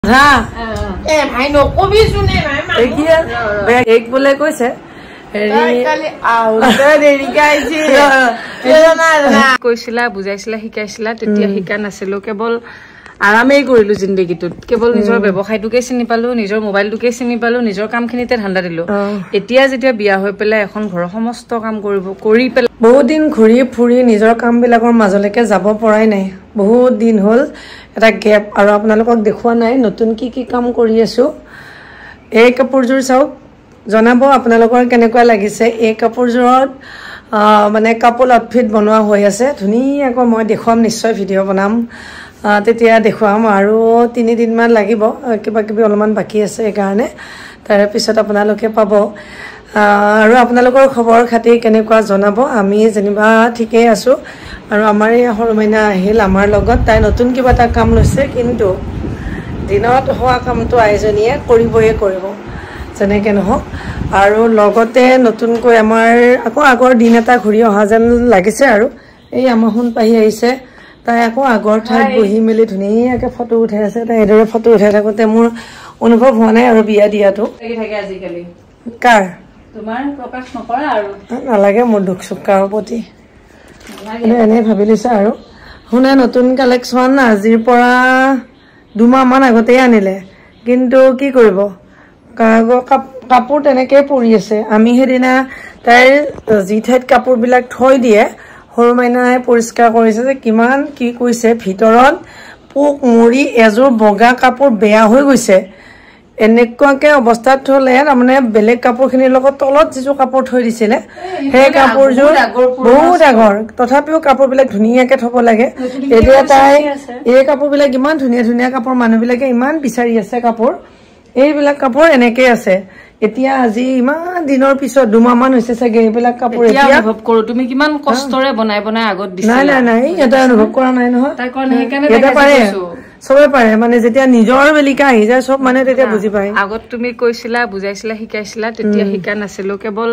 एक बोले কৈছে কৈছিলা বুজাইছিলা শিকাইছিলা তেতিয়া শিকা নাছিলো কেৱল আৰামেই কৰিলো জিন্দগীটোত কেৱল নিজৰ ব্যৱসায়টোকে চিনি পালো নিজৰ মোবাইলটোকে চিনি পালো নিজৰ কামখিনিতে ধান্দা দিলো এতিয়া যেতিয়া বিয়া হৈ পেলাই এখন ঘৰৰ সমস্ত কাম কৰি পেলাই বহুত দিন ঘূৰি ফুৰি নিজৰ কামবিলাকৰ মাজলৈকে যাব পৰাই নাই বহুত দিন হ'ল এটা গ্যাপ আৰু আপোনালোকক দেখুৱা নাই নতুন কি কি কাম কৰি আছো এই কাপোৰজোৰ চাওক জনাব আপোনালোকৰ কেনেকুৱা লাগিছে এই কাপোৰজোৰত মানে কাপোৰ আউটফিট বনোৱা হৈ আছে ধুনীয়াকৈ মই দেখুৱাম নিশ্চয় ভিডিঅ' বনাম তেতিয়া দেখুৱাম আৰু 3 দিন মান লাগিব কিবা কিবি অলপমান বাকি আছে এইকাৰণে তাৰ পিছত আপোনালোকে পাব আৰু আপোনালোকৰ খবৰ খাতি কেনেকুৱা জনাব আমি যেনিবা ঠিকই আছো আৰু আমাৰ এই হৰমাইনা আহিল আমাৰ লগত তাই নতুন কিবা এটা কাম লৈছে কিন্তু দিনত হোৱা কামটো আইজনীয়ে কৰিবই কৰিব যেনেকৈ নহওক আৰু লগতে নতুনকৈ আমাৰ আকৌ আগৰ দিন এটা ঘূৰি অহা যেন লাগিছে আৰু এই আমাহুন পাহি আহিছে তাই আকৌ আগৰ ঠাইত বহি মেলি ধুনীয়াকৈ ফটো উঠাই আছে তাই এদৰে ফটো উঠাই থাকোঁতে মোৰ অনুভৱ হোৱা নাই আৰু বিয়া দিয়াটো থাকে আজিকালি কাৰ তোমাৰ প্ৰকাশ নকৰা আৰু নালাগে মোৰ দুখ চুকাৰ প্ৰতি এনে ভাবি লৈছে আৰু শুনে নতুন কালেকশ্যন আজিৰ পৰা 2 মাহ মান আগতেই আনিলে কিন্তু কি কৰিব কাপোৰ তেনেকৈ পৰি আছে আমি সেইদিনা তাইৰ যি ঠাইত কাপোৰবিলাক থৈ দিয়ে সৰু মাইনাই পৰিষ্কাৰ কৰিছে যে কিমান কি কৈছে ভিতৰত পোক মৰি এযোৰ বগা কাপোৰ বেয়া হৈ গৈছে এনেকুৱাকে অৱস্থাত থলে মানে বেলেগ কাপোৰখিনিৰ লগত তলত যিটো কাপোৰ থৈ দিছিলে সেই কাপোৰযোৰ বহুত আগৰ তথাপিও কাপোৰবিলাক ধুনীয়াকে থব লাগে এতিয়া তাই এই কাপোৰবিলাক ইমান ধুনীয়া ধুনীয়া কাপোৰ মানুহবিলাকে ইমান বিচাৰি আছে কাপোৰ এইবিলাক কাপোৰ এনেকৈ আছে এতিয়া আজি ইমান দিনৰ পিছত 2 মাহ মান হৈছে চাগে এইবিলাক কাপোৰ এতিয়া অনুভৱ কৰো তুমি কিমান কষ্টৰে বনাই বনাই আগত দিছিলা নাই নাই এটা অনুভৱ কৰা নাই নহয় তাই কোন সেইকাৰণে দেখাইছো সবে পাৰে মানে যেতিয়া নিজৰ বেলিকা আহি যায় সব মানে তেতিয়া বুজি পায় আগত তুমি কৈছিলা বুজাইছিলা শিকাইছিলা তেতিয়া শিকা নাছিলো কেৱল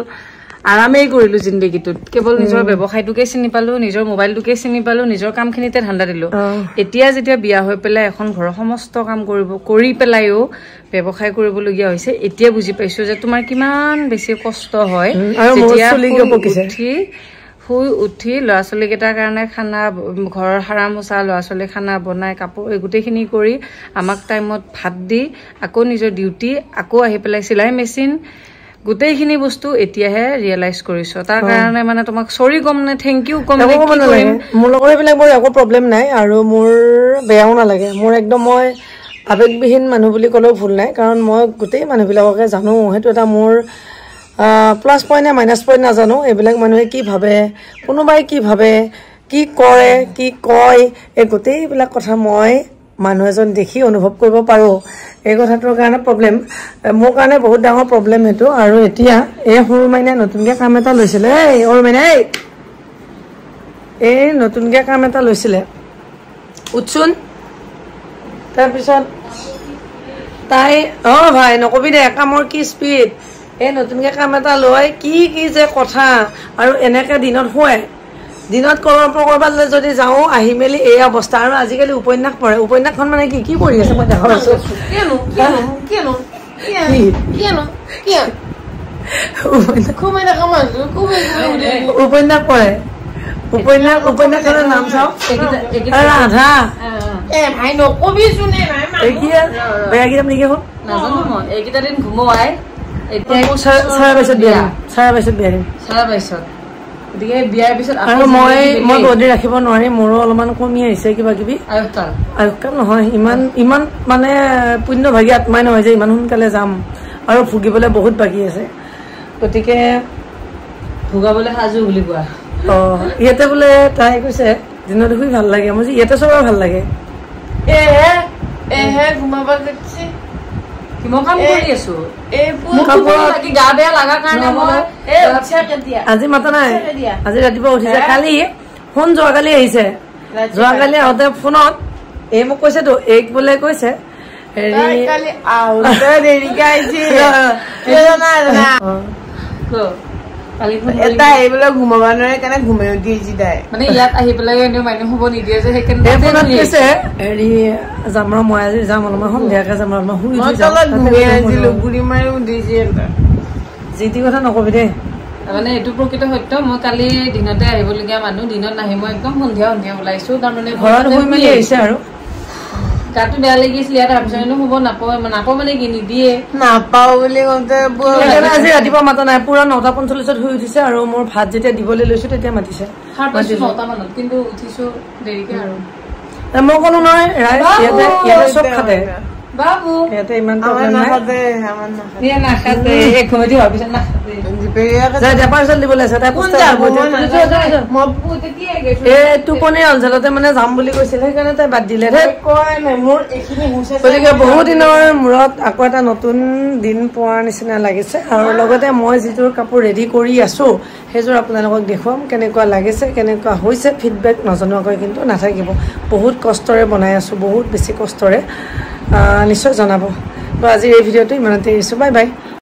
আৰামেই কৰিলো জিন্দগীটোত কেৱল নিজৰ ব্যৱসায়টোকে চিনি পালো নিজৰ মোবাইলটোকে চিনি পালো নিজৰ কামখিনিতে ধান্দা দিলো এতিয়া যেতিয়া বিয়া হৈ পেলাই এখন ঘৰৰ সমস্ত কাম কৰি পেলাইও ব্যৱসায় কৰিবলগীয়া হৈছে এতিয়া বুজি পাইছো যে তোমাৰ কিমান বেছি কষ্ট হয় শুই উঠি ল'ৰা ছোৱালীকেইটাৰ কাৰণে খানা ঘৰৰ সাৰা মোচা ল'ৰা ছোৱালী খানা বনাই কাপোৰ এই গোটেইখিনি কৰি আমাক টাইমত ভাত দি আকৌ নিজৰ ডিউটি আকৌ আহি পেলাই চিলাই মেচিন গোটেইখিনি বস্তু এতিয়াহে ৰিয়েলাইজ কৰিছো তাৰ কাৰণে মানে তোমাক সৰি কম নে থেংক ইউ কম নালাগে মোৰ লগত এইবিলাক মোৰ একো প্ৰব্লেম নাই আৰু মোৰ বেয়াও নালাগে মোৰ একদম মই আবেগবিহীন মানুহ বুলি ক'লেও ভুল নাই কাৰণ মই গোটেই মানুহবিলাককে জানো সেইটো এটা মোৰ প্লাছ পইণ্ট নে মাইনাছ পইণ্ট নাজানো এইবিলাক মানুহে কি ভাবে কোনোবাই কি ভাবে কি কৰে কি কয় এই গোটেইবিলাক কথা মই মানুহ এজন দেখি অনুভৱ কৰিব পাৰোঁ এই কথাটোৰ কাৰণে প্ৰব্লেম মোৰ কাৰণে বহুত ডাঙৰ প্ৰব্লেম সেইটো আৰু এতিয়া এই সৰু মাইনাই নতুনকৈ কাম এটা লৈছিলে এই সৰু মাইনাই এই নতুনকৈ কাম এটা লৈছিলে উঠচোন তাৰপিছত তাই ভাই নকবি দে কামৰ কি স্পীড এই নতুনকৈ কাম এটা লৈ কি কি যে কথা আৰু এনেকৈ দিনত শুৱে দিনত কৰবাত যদি যাওঁ আহি মেলি এই অৱস্থা আৰু আজিকালি উপন্যাস পঢ়ে উপন্যাসখন মানে কি পঢ়ি আছে মই দেখা পাইছো উপন্যাস পঢ়ে উপন্যাসখনৰ নাম চাওক ৰাধা বেয়া কিতাপ নেকি হ'ল নাজানো মই এইকেইটা দিন ঘুমোৱাই চাৰে বাইছত গতিকে বিয়াৰ পিছত আৰু মই বডি ৰাখিব নোৱাৰিম মোৰো অলপমান কমি আহিছে কিবা কিবি আয়ুসকাল নহয় ইমান মানে পুণ্যভাগী আত্মাই নহয় যে ইমান সোনকালে যাম আৰু ভুগিবলৈ বহুত বাকী আছে গতিকে ভুগাবলৈ সাজু বুলি কোৱা ইয়াতে বোলে তাই কৈছে দিনত শুই ভাল লাগে মই ইয়াতে চবৰ ভাল লাগে ঘুমাব আজি মাতা নাই আজি ৰাতিপুৱা উঠিছে কালি ফোন যোৱাকালি আহিছে যোৱাকালি আহোঁতে ফোনত এই মোক কৈছেতো এইক বোলে কৈছে এটা এইবেলা ঘুমাব নোৱাৰে কাৰণে ঘুমে উঠি যায় মানে ইয়াত আহি পেলাই এনেও মানুহ হ'ব নিদিয়ে যে সেইকাৰণে হেৰি যাম ৰ মই আজি যাম অলপমান সন্ধিয়াকে যাম অলপমান শুই ঘুমাই আছিলো গুৰি মাৰি উঠিছে যি টি কথা নকবি দেই মানে এইটো প্ৰকৃত সত্য মই কালি দিনতে আহিবলগীয়া মানুহ দিনত নাহি মই একদম সন্ধিয়া ওলাইছো তাৰমানে ঘৰত শুই মেলি আহিছে আৰু গাটো বেয়া লাগিছিল ইয়াত তাৰপিছত এনেও হ'ব নাপাওঁ মানে কি নিদিয়ে নাপাওঁ বুলি কওঁতে আজি ৰাতিপুৱা মাতা নাই পুৰা 9:45 শুই উঠিছে আৰু মোৰ ভাত যেতিয়া দিবলৈ লৈছো তেতিয়া মাতিছে 9টা মানত কিন্তু উঠিছো দেৰিকে আৰু মই ক'লো নহয় ইয়াতে চব খাতে বাবু ইয়াতে ইমান প্ৰব্লেম নাই নাখাতে এখনদি হোৱাৰ পিছত নাখাতে পাৰ্চেল দিবলৈ আছে তাই টোপনিৰ অঞ্চলতে মানে যাম বুলি কৈছিল সেইকাৰণে তাই বাদ দিলে গতিকে বহু দিনৰ মূৰত আকৌ এটা নতুন দিন পোৱাৰ নিচিনা লাগিছে আৰু লগতে মই যিযোৰ কাপোৰ ৰেডি কৰি আছো সেইযোৰ আপোনালোকক দেখুৱাম কেনেকুৱা লাগিছে কেনেকুৱা হৈছে ফিডবেক নজনোৱাকৈ কিন্তু নাথাকিব বহুত কষ্টৰে বনাই আছো বহুত বেছি কষ্টৰে নিশ্চয় জনাব আজিৰ এই ভিডিঅ'টো ইমানতে এৰিছোঁ বাই বাই